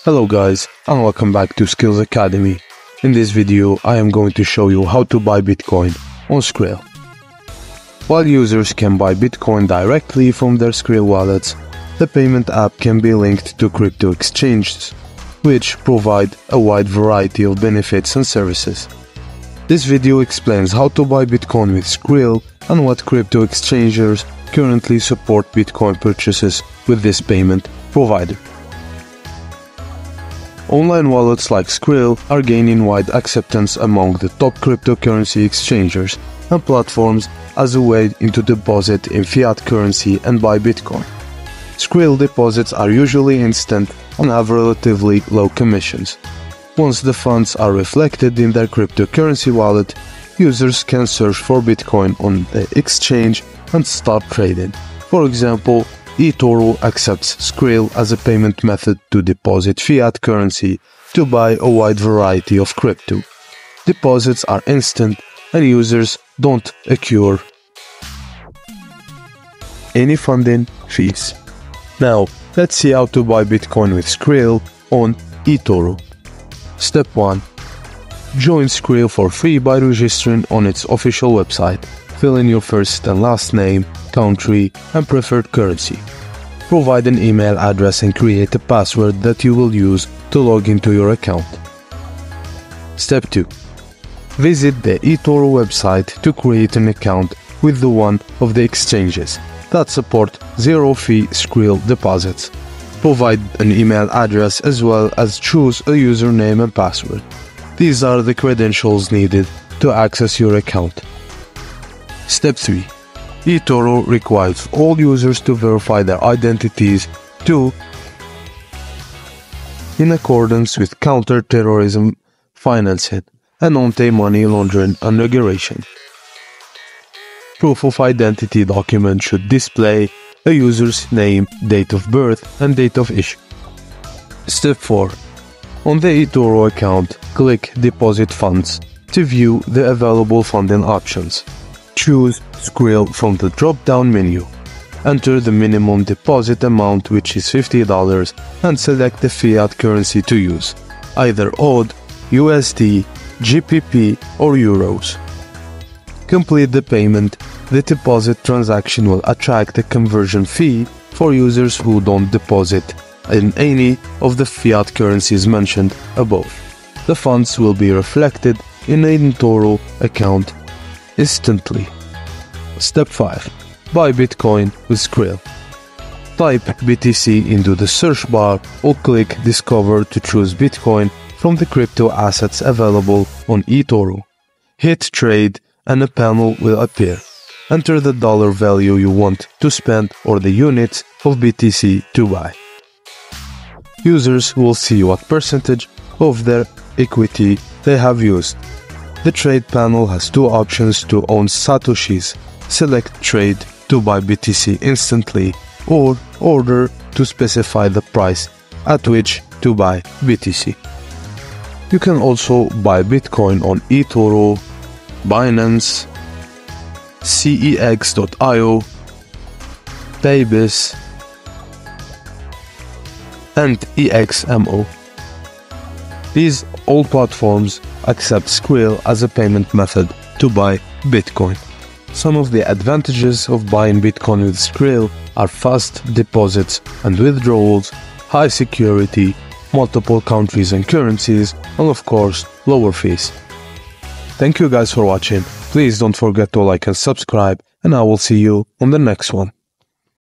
Hello guys, and welcome back to Skills Academy. In this video, I am going to show you how to buy Bitcoin on Skrill. While users can buy Bitcoin directly from their Skrill wallets, the payment app can be linked to crypto exchanges, which provide a wide variety of benefits and services. This video explains how to buy Bitcoin with Skrill and what crypto exchangers currently support Bitcoin purchases with this payment provider. Online wallets like Skrill are gaining wide acceptance among the top cryptocurrency exchangers and platforms as a way to deposit in fiat currency and buy Bitcoin. Skrill deposits are usually instant and have relatively low commissions. Once the funds are reflected in their cryptocurrency wallet, users can search for Bitcoin on the exchange and start trading. For example, eToro accepts Skrill as a payment method to deposit fiat currency to buy a wide variety of crypto. Deposits are instant and users don't incur any funding fees. Now, let's see how to buy Bitcoin with Skrill on eToro. Step 1. Join Skrill for free by registering on its official website. Fill in your first and last name, country, and preferred currency. Provide an email address and create a password that you will use to log into your account. Step 2. Visit the eToro website to create an account with the one of the exchanges that support zero-fee Skrill deposits. Provide an email address as well as choose a username and password. These are the credentials needed to access your account. Step 3. eToro requires all users to verify their identities in accordance with counter-terrorism financing and anti-money laundering and regulation. Proof of identity document should display a user's name, date of birth, and date of issue. Step 4. On the eToro account, click Deposit Funds to view the available funding options. Choose Skrill from the drop-down menu. Enter the minimum deposit amount, which is $50, and select the fiat currency to use, either AUD, USD, GBP, or Euros. Complete the payment. The deposit transaction will attract a conversion fee for users who don't deposit in any of the fiat currencies mentioned above. The funds will be reflected in an eToro account instantly. Step 5. Buy Bitcoin with Skrill. Type BTC into the search bar or click Discover to choose Bitcoin from the crypto assets available on eToro. Hit Trade and a panel will appear. Enter the dollar value you want to spend or the units of BTC to buy. Users will see what percentage of their equity they have used. The trade panel has two options to own Satoshis. Select Trade to buy BTC instantly or Order to specify the price at which to buy BTC. You can also buy Bitcoin on eToro, Binance, CEX.io, Paybase, and EXMO. These all platforms accept Skrill as a payment method to buy Bitcoin. Some of the advantages of buying Bitcoin with Skrill are fast deposits and withdrawals, high security, multiple countries and currencies, and of course, lower fees. Thank you guys for watching. Please don't forget to like and subscribe, and I will see you on the next one.